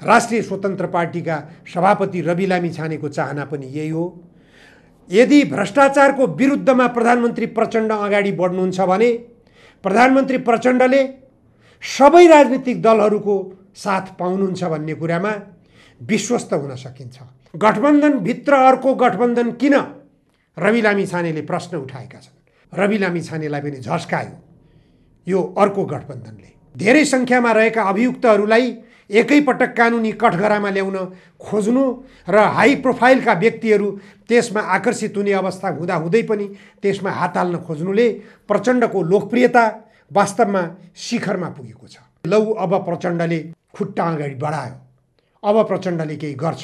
राष्ट्रिय स्वतन्त्र पार्टीका सभापति रवि लामिछानेको चाहना पनि यही हो। यदि भ्रष्टाचारको विरुद्धमा प्रधानमन्त्री प्रचण्ड अगाडि बढ्नुहुन्छ भने प्रधानमन्त्री प्रचण्डले सबै राजनीतिक दलहरूको साथ पाउनुहुन्छ भन्ने कुरामा विश्वस्त हुन सकिन्छ। गठबन्धनभित्र अर्को गठबन्धन किन? रवि लामिछानेले प्रश्न उठाएका छन्। रवि लामिछानेलाई पनि झस्कायो यो अर्को गठबन्धनले। धेरै सङ्ख्यामा रहेका अभियुक्तहरूलाई एकैपटक कानुनी कठघरामा ल्याउन खोज्नु र हाई प्रोफाइलका व्यक्तिहरू त्यसमा आकर्षित हुने अवस्था हुँदाहुँदै पनि त्यसमा हात हाल्न खोज्नुले प्रचण्डको लोकप्रियता वास्तवमा शिखरमा पुगेको छ। लौ अब प्रचण्डले खुट्टा अगाडि बढायो। अब प्रचण्डले केही गर्छ।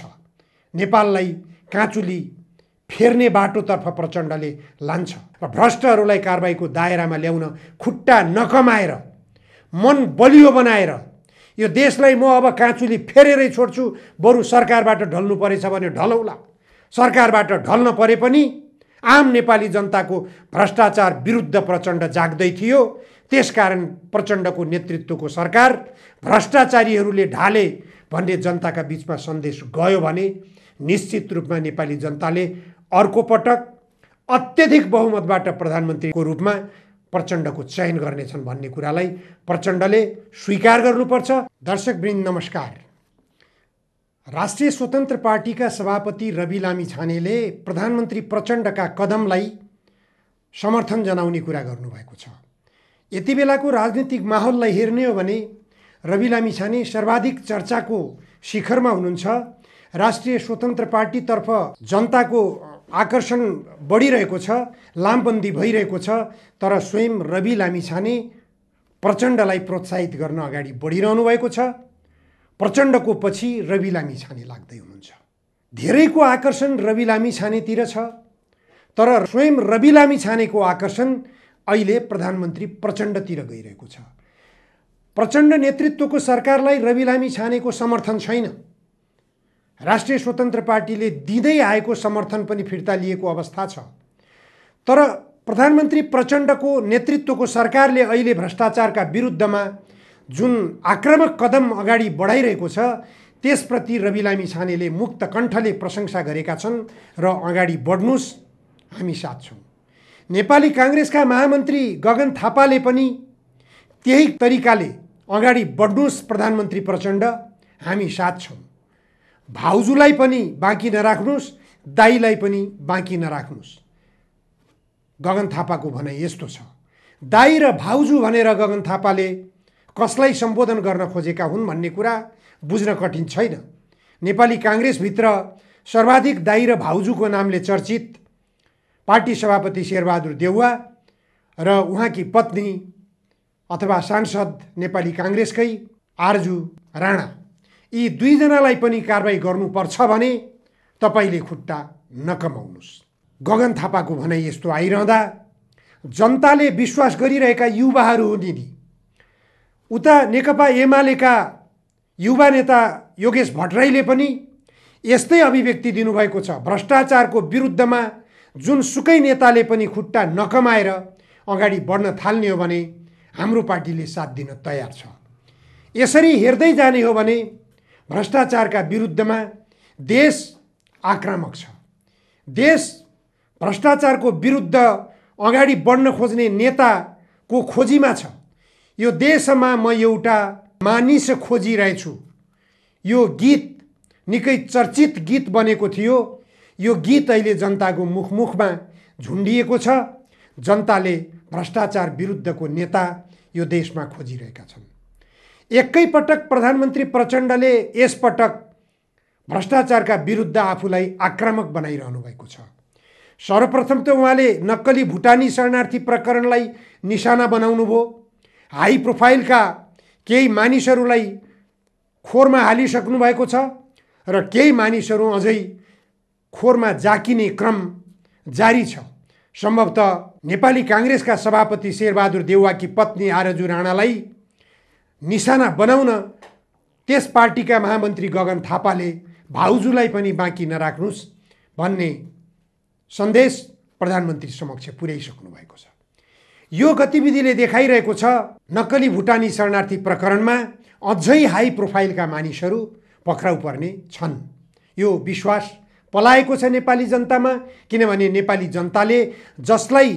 नेपाललाई काँचुली फेर्ने बाटोतर्फ प्रचण्डले लान्छ र भ्रष्टहरूलाई कारबाहीको दायरामा ल्याउन खुट्टा नकमाएर मन बलियो बनाएर यो देशलाई म अब काँचुली फेरेरै छोड्छु, बरु सरकारबाट ढल्नु परेछ भने ढलौला। सरकारबाट ढल्न परे पनि आम नेपाली जनताको भ्रष्टाचार विरुद्ध प्रचण्ड जाग्दै थियो। त्यसकारण प्रचण्डको नेतृत्वको सरकार भ्रष्टाचारीहरूले ढाले भन्ने जनताका बीचमा सन्देश गयो भने निश्चित रूपमा नेपाली जनताले अर्को पटक अत्यधिक बहुमतबाट प्रधानमन्त्रीको रूपमा प्रचण्डको चयन गर्नेछन् भन्ने कुरालाई प्रचण्डले स्वीकार गर्नुपर्छ। दर्शकवृन्द नमस्कार। राष्ट्रिय स्वतन्त्र पार्टीका सभापति रवि लामिछानेले प्रधानमन्त्री प्रचण्डका कदमलाई समर्थन जनाउने कुरा गर्नुभएको छ। यति बेलाको राजनीतिक माहौललाई हेर्ने हो भने रवि लामिछाने सर्वाधिक चर्चाको शिखरमा हुनुहुन्छ। राष्ट्रिय स्वतन्त्र पार्टीतर्फ जनताको आकर्षण बढिरहेको छ, लामबन्दी भइरहेको छ। तर स्वयं रवि लामिछाने प्रचण्डलाई प्रोत्साहित गर्न अगाडि बढिरहनु भएको छ। प्रचण्डको पछि रवि लामिछाने लाग्दै हुनुहुन्छ। धेरैको आकर्षण रवि लामिछानेतिर छ, तर स्वयं रवि लामिछानेको आकर्षण अहिले प्रधानमन्त्री प्रचण्डतिर गइरहेको छ। प्रचण्ड नेतृत्वको सरकारलाई रवि लामिछानेको समर्थन छैन। राष्ट्रिय स्वतन्त्र पार्टीले दिँदै आएको समर्थन पनि फिर्ता लिएको अवस्था छ। तर प्रधानमन्त्री प्रचण्डको नेतृत्वको सरकारले अहिले भ्रष्टाचारका विरुद्धमा जुन आक्रामक कदम अगाडि बढाइरहेको छ त्यसप्रति रवि लामिछानेले मुक्त कण्ठले प्रशंसा गरेका छन् र अगाडि बढ्नुस्, हामी साथ छौँ। नेपाली काङ्ग्रेसका महामन्त्री गगन थापाले पनि त्यही तरिकाले अगाडि बढ्नुस् प्रधानमन्त्री प्रचण्ड, हामी साथ छौँ। भाउजूलाई पनि बाँकी नराख्नुस्, दाइलाई पनि बाँकी नराख्नुस्। गगन थापाको भनाइ यस्तो छ। दाइ र भाउजू भनेर गगन थापाले कसलाई सम्बोधन गर्न खोजेका हुन् भन्ने कुरा बुझ्न कठिन छैन। नेपाली काङ्ग्रेसभित्र सर्वाधिक दाइ र भाउजूको नामले चर्चित पार्टी सभापति शेरबहादुर देउवा र उहाँकी पत्नी अथवा सांसद नेपाली काङ्ग्रेसकै आरजू राणा, यी दुईजनालाई पनि कारबाही गर्नुपर्छ भने तपाईँले खुट्टा नकमाउनुहोस्। गगन थापाको भनाइ यस्तो आइरहँदा जनताले विश्वास गरिरहेका युवाहरू हुन् नि। उता नेकपा एमालेका युवा नेता योगेश भट्टराईले पनि यस्तै अभिव्यक्ति दिनुभएको छ। भ्रष्टाचारको विरुद्धमा जुनसुकै नेताले पनि खुट्टा नकमाएर अगाडि बढ्न थाल्ने हो भने हाम्रो पार्टीले साथ दिन तयार छ। यसरी हेर्दै जाने हो भने भ्रष्टाचारका विरुद्धमा देश आक्रामक छ। देश भ्रष्टाचारको विरुद्ध अगाडि बढ्न खोज्ने नेताको खोजीमा छ। यो देशमा म एउटा मानिस खोजिरहेछु। यो गीत निकै चर्चित गीत बनेको थियो। यो गीत अहिले जनताको मुखमा झुन्डिएको छ। जनताले भ्रष्टाचार विरुद्धको नेता यो देशमा खोजिरहेका छन्। एकैपटक प्रधानमन्त्री प्रचण्डले यसपटक भ्रष्टाचारका विरुद्ध आफूलाई आक्रामक बनाइरहनु भएको छ। सर्वप्रथम त उहाँले नक्कली भुटानी शरणार्थी प्रकरणलाई निशाना बनाउनु भयो। हाई प्रोफाइलका केही मानिसहरूलाई खोरमा हालिसक्नु भएको छ र केही मानिसहरू अझै खोरमा जाकिने क्रम जारी छ। सम्भवतः नेपाली काङ्ग्रेसका सभापति शेरबहादुर देउवाकी पत्नी आरजू राणालाई निशाना बनाउन त्यस पार्टीका महामन्त्री गगन थापाले भाउजूलाई पनि बाँकी नराख्नुस् भन्ने सन्देश प्रधानमन्त्री समक्ष पुर्याइसक्नु भएको छ। यो गतिविधिले देखाइरहेको छ नक्कली भुटानी शरणार्थी प्रकरणमा अझै हाई प्रोफाइलका मानिसहरू पक्राउ पर्ने छन्। यो विश्वास पलाएको छ नेपाली जनतामा, किनभने नेपाली जनताले जसलाई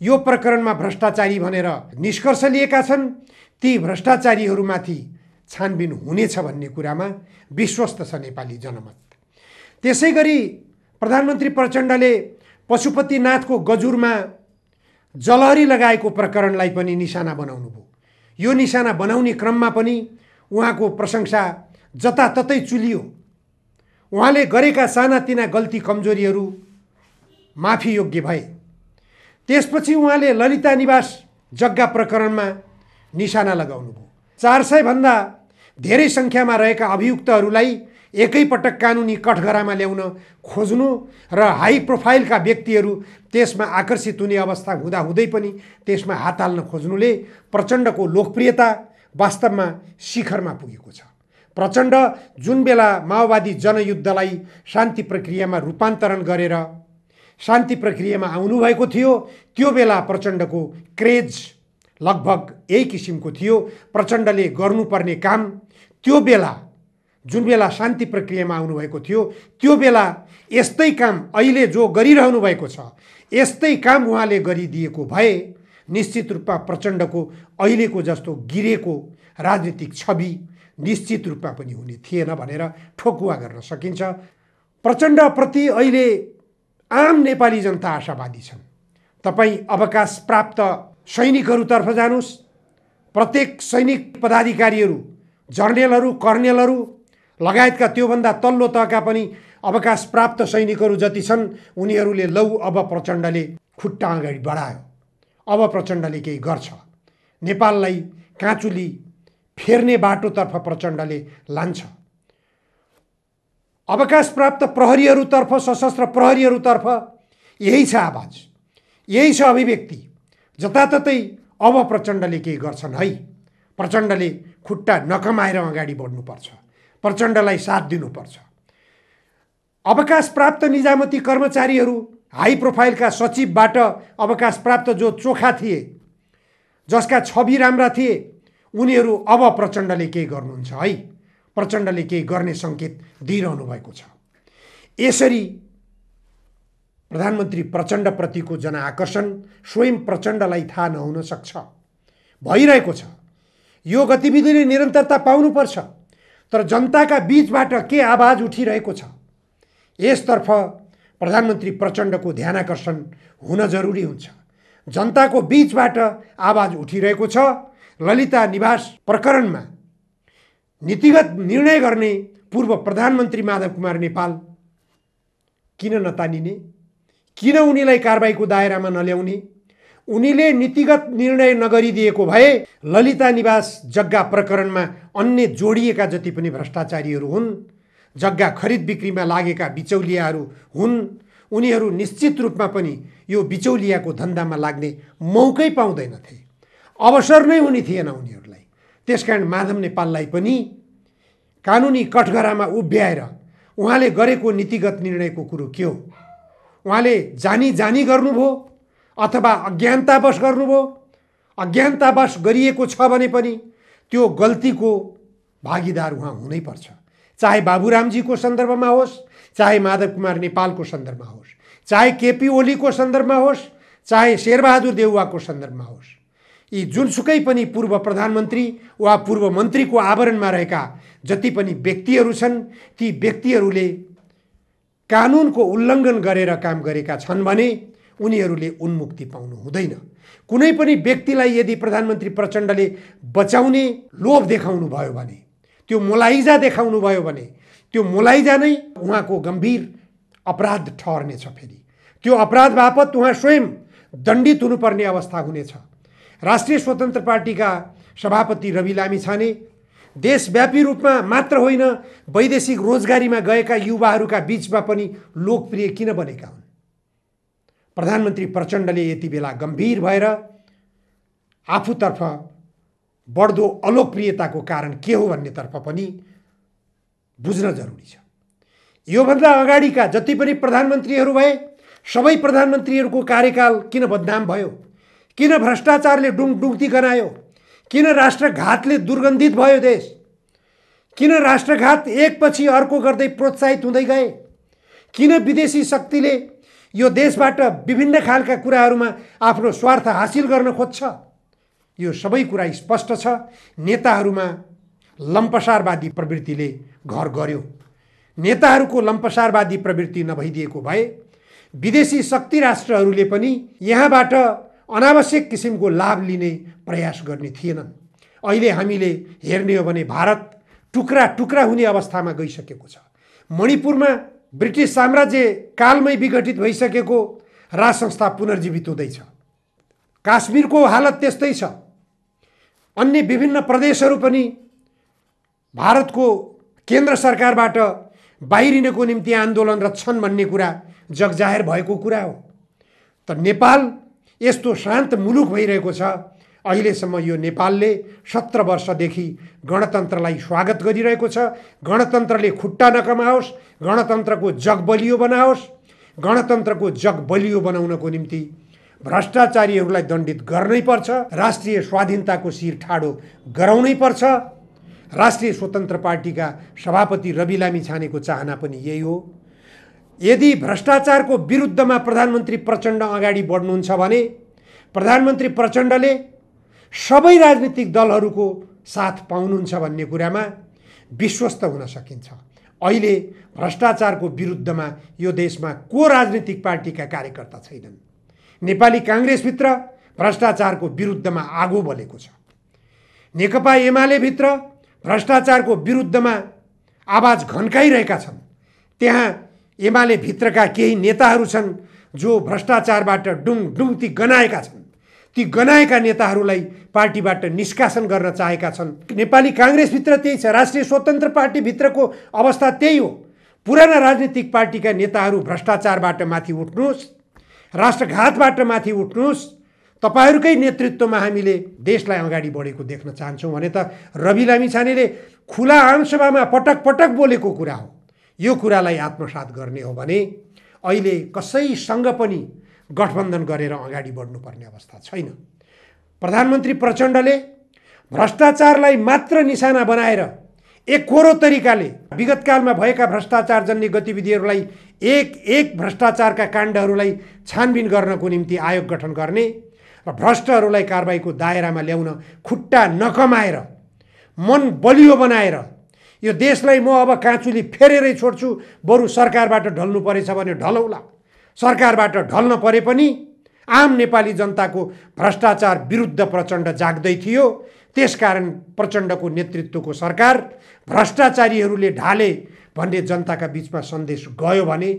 यो प्रकरणमा भ्रष्टाचारी भनेर निष्कर्ष लिएका छन् ती भ्रष्टाचारीहरूमाथि छानबिन हुनेछ भन्ने कुरामा विश्वस्त छ नेपाली जनमत। त्यसै गरी प्रधानमन्त्री प्रचण्डले पशुपतिनाथको गजुरमा जलहरी लगाएको प्रकरणलाई पनि निशाना बनाउनु भयो। यो निशाना बनाउने क्रममा पनि उहाँको प्रशंसा जताततै चुलियो। उहाँले गरेका सानातिना गल्ती कमजोरीहरू माफीयोग्य भए। त्यसपछि उहाँले ललिता निवास जग्गा प्रकरणमा निशाना लगाउनु भयो। 400 भन्दा धेरै सङ्ख्यामा रहेका अभियुक्तहरूलाई एकैपटक कानुनी कठघरामा ल्याउन खोज्नु र हाई प्रोफाइलका व्यक्तिहरू त्यसमा आकर्षित हुने अवस्था हुँदाहुँदै पनि त्यसमा हात हाल्न खोज्नुले प्रचण्डको लोकप्रियता वास्तवमा शिखरमा पुगेको छ। प्रचण्ड जुन बेला माओवादी जनयुद्धलाई शान्ति प्रक्रियामा रूपान्तरण गरेर शान्ति प्रक्रियामा आउनुभएको थियो त्यो बेला प्रचण्डको क्रेज लगभग यही किसिमको थियो। प्रचण्डले गर्नुपर्ने काम त्यो बेला जुन बेला शान्ति प्रक्रियामा आउनुभएको थियो त्यो बेला यस्तै काम अहिले जो गरिरहनु भएको छ यस्तै काम उहाँले गरिदिएको भए निश्चित रूपमा प्रचण्डको अहिलेको जस्तो गिरेको राजनीतिक छवि निश्चित रूपमा पनि हुने थिएन भनेर ठोकुवा गर्न सकिन्छ। प्रचण्डप्रति अहिले आम नेपाली जनता आशावादी छन्। तपाईँ अवकाश प्राप्त सैनिकहरूतर्फ जानुस्, प्रत्येक सैनिक पदाधिकारीहरू, जर्नेलहरू, कर्नेलहरू लगायतका त्योभन्दा तल्लो तहका पनि अवकाश प्राप्त सैनिकहरू जति छन् उनीहरूले लौ अब प्रचण्डले खुट्टा अगाडि बढायो, अब प्रचण्डले केही गर्छ, नेपाललाई काँचुली फेर्ने बाटोतर्फ प्रचण्डले लान्छ। अवकाश प्राप्त प्रहरीहरूतर्फ, सशस्त्र प्रहरीहरूतर्फ यही छ आवाज, यही छ अभिव्यक्ति। जताततै अब प्रचण्डले केही गर्छन् है। प्रचण्डले खुट्टा नकमाएर अगाडि बढ्नुपर्छ, प्रचण्डलाई साथ दिनुपर्छ। अवकाश प्राप्त निजामती कर्मचारीहरू, हाई प्रोफाइलका सचिवबाट अवकाश प्राप्त जो चोखा थिए, जसका छवि राम्रा थिए, उनीहरू अब प्रचण्डले केही गर्नुहुन्छ है, प्रचण्डले केही गर्ने सङ्केत दिइरहनु भएको छ। यसरी प्रधानमन्त्री प्रचण्डप्रतिको जनआकर्षण स्वयं प्रचण्डलाई थाहा नहुन सक्छ, भइरहेको छ। यो गतिविधिले निरन्तरता पाउनुपर्छ, तर जनताका बीचबाट के आवाज उठिरहेको छ यसतर्फ प्रधानमन्त्री प्रचण्डको ध्यानाकर्षण हुन जरुरी हुन्छ। जनताको बीचबाट आवाज उठिरहेको छ। ललिता निवास प्रकरणमा नीतिगत निर्णय गर्ने पूर्व प्रधानमन्त्री माधव कुमार नेपाल किन नतानिने, किन उनीलाई कारबाहीको दायरामा नल्याउने? उनीले नीतिगत निर्णय नगरिदिएको भए ललिता निवास जग्गा प्रकरणमा अन्य जोडिएका जति पनि भ्रष्टाचारीहरू हुन्, जग्गा खरिद बिक्रीमा लागेका बिचौलियाहरू हुन्, उनीहरू निश्चित रूपमा पनि यो बिचौलियाको धन्दामा लाग्ने मौकै पाउँदैनथे, अवसर नै हुने थिएन उनीहरूलाई। त्यसकारण माधव नेपाललाई पनि कानुनी कठघरामा उभ्याएर उहाँले गरेको नीतिगत निर्णयको कुरो के हो? उहाँले जानी जानी गर्नुभयो अथवा अज्ञानतावश गर्नुभयो? अज्ञानतावश गरिएको छ भने पनि त्यो गल्तीको भागीदार उहाँ हुनैपर्छ। चाहे बाबुरामजीको सन्दर्भमा होस्, चाहे माधव कुमार नेपालको सन्दर्भमा होस्, चाहे केपी ओलीको सन्दर्भमा होस्, चाहे शेरबहादुर देउवाको सन्दर्भमा होस्, यी जुनसुकै पनि पूर्व प्रधानमन्त्री वा पूर्व मन्त्रीको आवरणमा रहेका जति पनि व्यक्तिहरू छन् ती व्यक्तिहरूले कानुनको उल्लङ्घन गरेर काम गरेका छन् भने उनीहरूले उन्मुक्ति पाउनु हुँदैन। कुनै पनि व्यक्तिलाई यदि प्रधानमन्त्री प्रचण्डले बचाउने लोभ देखाउनु भयो भने, त्यो मोलाइजा देखाउनु भयो भने त्यो मोलाइजा नै उहाँको गम्भीर अपराध ठहर्नेछ। फेरि त्यो अपराध बापत उहाँ स्वयं दण्डित हुनुपर्ने अवस्था हुनेछ। राष्ट्रिय स्वतन्त्र पार्टीका सभापति रवि लामिछाने देशव्यापी रूपमा मात्र होइन वैदेशिक रोजगारीमा गएका युवाहरूका बीचमा पनि लोकप्रिय किन बनेका हुन्? प्रधानमन्त्री प्रचण्डले यति बेला गम्भीर भएर आफूतर्फ बढ्दो अलोकप्रियताको कारण के हो भन्नेतर्फ पनि बुझ्न जरुरी छ। योभन्दा अगाडिका जति पनि प्रधानमन्त्रीहरू भए सबै प्रधानमन्त्रीहरूको कार्यकाल किन बदनाम भयो? किन भ्रष्टाचारले डुङडुङ्ती गनायो? किन राष्ट्रघातले दुर्गन्धित भयो देश? किन राष्ट्रघात एकपछि अर्को गर्दै प्रोत्साहित हुँदै गए? किन विदेशी शक्तिले यो देशबाट विभिन्न खालका कुराहरूमा आफ्नो स्वार्थ हासिल गर्न खोज्छ? यो सबै कुरा स्पष्ट छ। नेताहरूमा लम्पसारवादी प्रवृत्तिले घर गर्यो। नेताहरूको लम्पसारवादी प्रवृत्ति नभइदिएको भए विदेशी शक्ति राष्ट्रहरूले पनि यहाँबाट अनावश्यक किसिमको लाभ लिने प्रयास गर्ने थिएनन्। अहिले हामीले हेर्ने हो भने भारत टुक्रा टुक्रा हुने अवस्थामा गइसकेको छ। मणिपुरमा ब्रिटिस साम्राज्य कालमै विघटित भइसकेको राज संस्था पुनर्जीवित हुँदैछ। काश्मीरको हालत त्यस्तै छ। अन्य विभिन्न प्रदेशहरू पनि भारतको केन्द्र सरकारबाट बाहिरिनको निम्ति आन्दोलनरत छन् भन्ने कुरा जगजाहेर भएको कुरा हो। त नेपाल यस्तो शान्त मुलुक भइरहेको छ। अहिलेसम्म यो नेपालले 17 वर्षदेखि गणतन्त्रलाई स्वागत गरिरहेको छ। गणतन्त्रले खुट्टा नकमाओस्, गणतन्त्रको जग बलियो बनाओस्। गणतन्त्रको जग बलियो बनाउनको निम्ति भ्रष्टाचारीहरूलाई दण्डित गर्नै पर्छ। राष्ट्रिय स्वाधीनताको शिर ठाडो गराउनै पर्छ। राष्ट्रिय स्वतन्त्र पार्टीका सभापति रवि लामिछानेको चाहना पनि यही हो। यदि भ्रष्टाचारको विरुद्धमा प्रधानमन्त्री प्रचण्ड अगाडि बढ्नुहुन्छ भने प्रधानमन्त्री प्रचण्डले सबै राजनीतिक दलहरूको साथ पाउनुहुन्छ भन्ने कुरामा विश्वस्त हुन सकिन्छ। अहिले भ्रष्टाचारको विरुद्धमा यो देशमा को राजनीतिक पार्टीका कार्यकर्ता छैनन्। नेपाली काङ्ग्रेसभित्र भ्रष्टाचारको विरुद्धमा आगो बलेको छ। नेकपा एमाले भित्र भ्रष्टाचारको विरुद्धमा आवाज घन्काइरहेका छन्। त्यहाँ एमाले भित्रका केही नेताहरू छन् जो भ्रष्टाचारबाट डुङ ती गनाएका छन्। ती गनाएका नेताहरूलाई पार्टीबाट निष्कासन गर्न चाहेका छन्। नेपाली काङ्ग्रेसभित्र त्यही छ। राष्ट्रिय स्वतन्त्र पार्टीभित्रको अवस्था त्यही हो। पुराना राजनीतिक पार्टीका नेताहरू भ्रष्टाचारबाट माथि उठ्नुहोस्, राष्ट्रघातबाट माथि उठ्नुहोस्। तपाईहरूकै नेतृत्वमा हामीले देशलाई अगाडि बढेको देख्न चाहन्छौँ भने त रवि लामिछानेले खुला आमसभामा पटक पटक बोलेको कुरा हो। यो कुरालाई आत्मसात गर्ने हो भने अहिले कसैसँग पनि गठबन्धन गरेर अगाडि बढ्नुपर्ने अवस्था छैन। प्रधानमन्त्री प्रचण्डले भ्रष्टाचारलाई मात्र निशाना बनाएर एकहोरो तरिकाले विगतकालमा भएका भ्रष्टाचारजन्य गतिविधिहरूलाई एक भ्रष्टाचारका काण्डहरूलाई छानबिन गर्नको निम्ति आयोग गठन गर्ने र भ्रष्टहरूलाई कारबाहीको दायरामा ल्याउन खुट्टा नकमाएर मन बलियो बनाएर यो देशलाई म अब काँचुली फेरेरै छोड्छु, बरु सरकारबाट ढल्नु परेछ भने ढलौला, सरकारबाट ढल्न परे पनि आम नेपाली जनताको भ्रष्टाचार विरुद्ध प्रचण्ड जाग्दै थियो। त्यसकारण प्रचण्डको नेतृत्वको सरकार भ्रष्टाचारीहरूले ढाले भन्ने जनताका बीचमा सन्देश गयो भने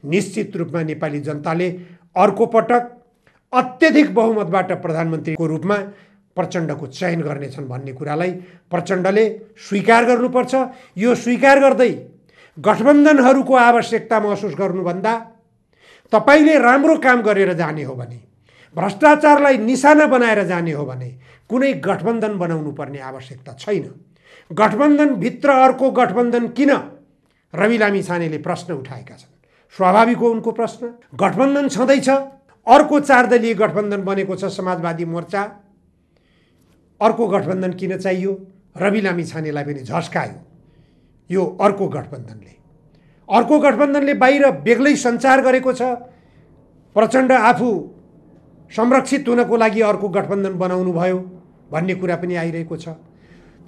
निश्चित रूपमा नेपाली जनताले अर्को पटक अत्यधिक बहुमतबाट प्रधानमन्त्रीको रूपमा प्रचण्डको चयन गर्नेछन् भन्ने कुरालाई प्रचण्डले स्वीकार गर्नुपर्छ। यो स्वीकार गर्दै गठबन्धनहरूको आवश्यकता महसुस गर्नुभन्दा तपाईले राम्रो काम गरेर जाने हो भने, भ्रष्टाचारलाई निशाना बनाएर जाने हो भने कुनै गठबन्धन बनाउनु पर्ने आवश्यकता छैन। गठबन्धनभित्र अर्को गठबन्धन किन? रवि लामिछानेले प्रश्न उठाएका छन्। स्वाभाविक हो उनको प्रश्न। गठबन्धन छँदैछ, अर्को 4 दलीय गठबन्धन बनेको छ समाजवादी मोर्चा। अर्को गठबन्धन किन चाहियो? रवि लामिछानेलाई पनि झस्कायो यो अर्को गठबन्धनले। अर्को गठबन्धनले बाहिर बेग्लै सञ्चार गरेको छ। प्रचण्ड आफू संरक्षित हुनको लागि अर्को गठबन्धन बनाउनु भयो भन्ने कुरा पनि आइरहेको छ।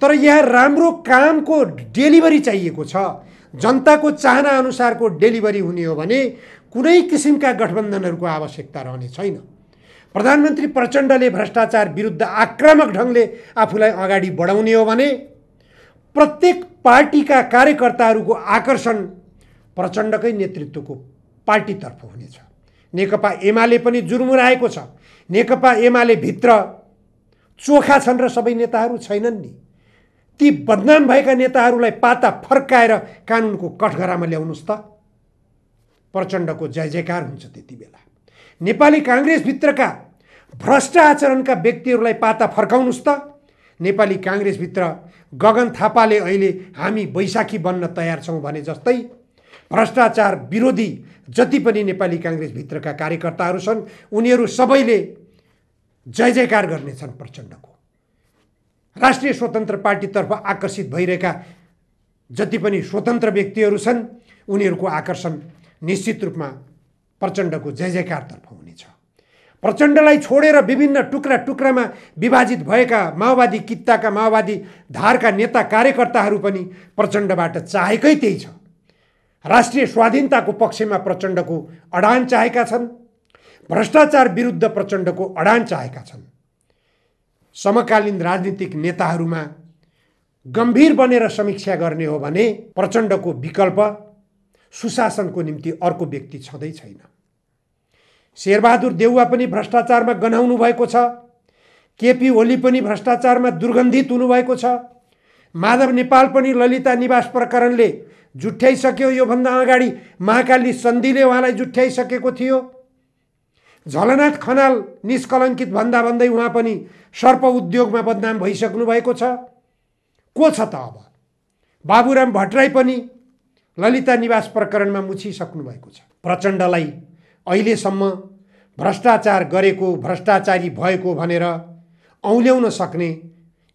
तर यहाँ राम्रो कामको डेलिभरी चाहिएको छ। जनताको चाहना अनुसारको डेलिभरी हुने हो भने कुनै किसिमका गठबन्धनहरूको आवश्यकता रहने छैन। प्रधानमन्त्री प्रचण्डले भ्रष्टाचार विरुद्ध आक्रामक ढङ्गले आफूलाई अगाडि बढाउने हो भने प्रत्येक पार्टीका कार्यकर्ताहरूको आकर्षण प्रचण्डकै नेतृत्वको पार्टीतर्फ हुनेछ। नेकपा एमाले पनि जुर्मुराएको छ। नेकपा एमाले भित्र चोखा छन् र सबै नेताहरू छैनन् नि। ती बदनाम भएका नेताहरूलाई पाता फर्काएर कानुनको कठघरामा ल्याउनुहोस् त, प्रचण्डको जय जयकार हुन्छ त्यति बेला। नेपाली काङ्ग्रेसभित्रका भ्रष्ट आचरणका व्यक्तिहरूलाई पाता फर्काउनुहोस् त। नेपाली काङ्ग्रेसभित्र गगन थापाले अहिले हामी बैशाखी बन्न तयार छौँ भने जस्तै भ्रष्टाचार विरोधी जति पनि नेपाली काङ्ग्रेसभित्रका कार्यकर्ताहरू छन् उनीहरू सबैले जय जयकार गर्नेछन् प्रचण्डको। राष्ट्रिय स्वतन्त्र पार्टीतर्फ आकर्षित भइरहेका जति पनि स्वतन्त्र व्यक्तिहरू छन् उनीहरूको आकर्षण निश्चित रूपमा प्रचण्डको जय जयकारतर्फ हुनेछ। प्रचण्डलाई छोडेर विभिन्न टुक्रा टुक्रामा विभाजित भएका माओवादी कित्ताका माओवादी धारका नेता कार्यकर्ताहरू पनि प्रचण्डबाट चाहेकै त्यही छ। राष्ट्रिय स्वाधीनताको पक्षमा प्रचण्डको अडान चाहेका छन्, भ्रष्टाचार विरुद्ध प्रचण्डको अडान चाहेका छन्। समकालीन राजनीतिक नेताहरूमा गम्भीर बनेर समीक्षा गर्ने हो भने प्रचण्डको विकल्प सुशासनको निम्ति अर्को व्यक्ति छँदै छैन। शेरबहादुर देउवा पनि भ्रष्टाचारमा गन्हाउनु भएको छ, केपी ओली पनि भ्रष्टाचारमा दुर्गन्धित हुनुभएको छ, माधव नेपाल पनि ललिता निवास प्रकरणले जुठ्याइसक्यो। योभन्दा अगाडि महाकाली सन्धिले उहाँलाई जुठ्याइसकेको थियो। झलनाथ खनाल निष्कलङ्कित भन्दा भन्दै उहाँ पनि सर्प उद्योगमा बदनाम भइसक्नु भएको छ। को छ त अब? बाबुराम भट्टराई पनि ललिता निवास प्रकरणमा मुछिसक्नु भएको छ। प्रचण्डलाई अहिलेसम्म भ्रष्टाचार गरेको, भ्रष्टाचारी भएको भनेर औल्याउन सक्ने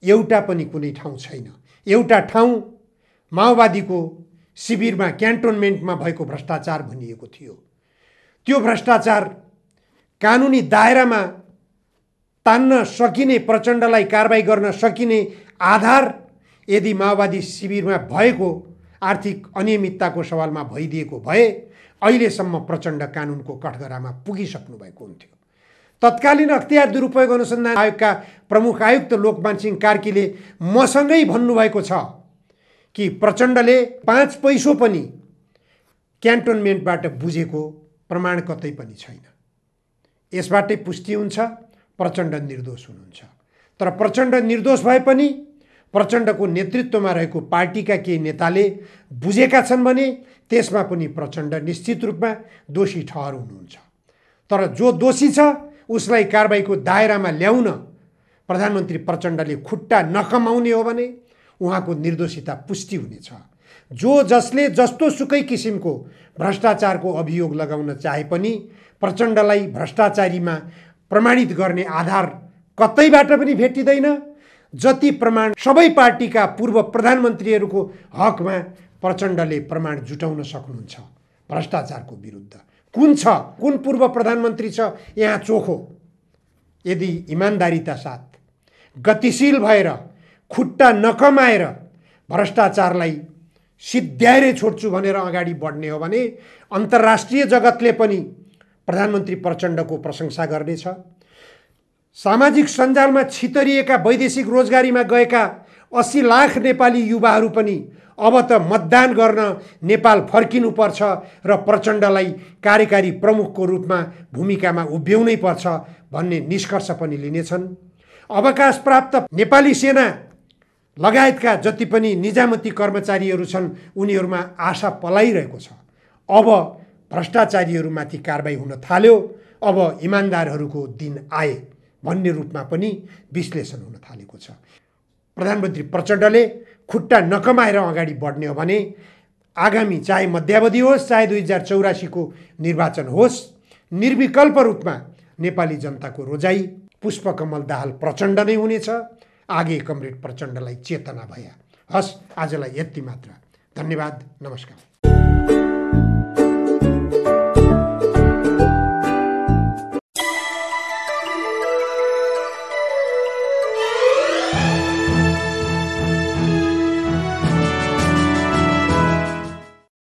एउटा पनि कुनै ठाउँ छैन। एउटा ठाउँ माओवादीको शिविरमा क्यान्टोनमेन्टमा भएको भ्रष्टाचार भनिएको थियो। त्यो भ्रष्टाचार कानुनी दायरामा तान्न सकिने, प्रचण्डलाई कारबाही गर्न सकिने आधार यदि माओवादी शिविरमा भएको आर्थिक अनियमितताको सवालमा भइदिएको भए अहिलेसम्म प्रचण्ड कानुनको कठघरामा पुगिसक्नु भएको हुन्थ्यो। तत्कालीन अख्तियार दुरुपयोग अनुसन्धान आयोगका प्रमुख आयुक्त लोकमान सिंह कार्कीले मसँगै भन्नुभएको छ कि प्रचण्डले 5 पैसो पनि क्यान्टोनमेन्टबाट बुझेको प्रमाण कतै पनि छैन। यसबाटै पुष्टि हुन्छ प्रचण्ड निर्दोष हुनुहुन्छ। तर प्रचण्ड निर्दोष भए पनि प्रचण्डको नेतृत्वमा रहेको पार्टीका केही नेताले बुझेका छन् भने त्यसमा पनि प्रचण्ड निश्चित रूपमा दोषी ठहर हुनुहुन्छ। तर जो दोषी छ उसलाई कारबाहीको दायरामा ल्याउन प्रधानमन्त्री प्रचण्डले खुट्टा नकमाउने हो भने उहाँको निर्दोषिता पुष्टि हुनेछ। जो जसले जस्तो सुकै किसिमको भ्रष्टाचारको अभियोग लगाउन चाहे पनि प्रचण्डलाई भ्रष्टाचारीमा प्रमाणित गर्ने आधार कतैबाट पनि भेटिँदैन। जति प्रमाण सबै पार्टीका पूर्व प्रधानमन्त्रीहरूको हकमा प्रचण्डले प्रमाण जुटाउन सक्नुहुन्छ भ्रष्टाचारको विरुद्ध। कुन छ, कुन पूर्व प्रधानमन्त्री छ यहाँ चोखो? यदि इमान्दारिता साथ गतिशील भएर खुट्टा नकमाएर भ्रष्टाचारलाई सिद्ध्याएरै छोड्छु भनेर अगाडि बढ्ने हो भने अन्तर्राष्ट्रिय जगतले पनि प्रधानमन्त्री प्रचण्डको प्रशंसा गर्नेछ। सामाजिक सञ्जालमा छितरिएका वैदेशिक रोजगारीमा गएका 80 लाख नेपाली युवाहरू पनि अब त मतदान गर्न नेपाल फर्किनुपर्छ र प्रचण्डलाई कार्यकारी प्रमुखको रूपमा भूमिकामा उभ्याउनै पर्छ भन्ने निष्कर्ष पनि लिनेछन्। अवकाश प्राप्त नेपाली सेना लगायतका जति पनि निजामती कर्मचारीहरू छन् उनीहरूमा आशा पलाइरहेको छ। अब भ्रष्टाचारीहरूमाथि कारबाही हुन थाल्यो, अब इमान्दारहरूको दिन आए भन्ने रूपमा पनि विश्लेषण हुन थालेको छ। प्रधानमन्त्री प्रचण्डले खुट्टा नकमाएर अगाडि बढ्ने हो भने आगामी चाहे मध्यावधि होस् चाहे 2084 को निर्वाचन होस्, निर्विकल्प रूपमा नेपाली जनताको रोजाइ पुष्पकमल दाहाल प्रचण्ड नै हुनेछ। आगे कमरेड प्रचण्डलाई चेतना भया। हस्, आजलाई यति मात्र। धन्यवाद, नमस्कार।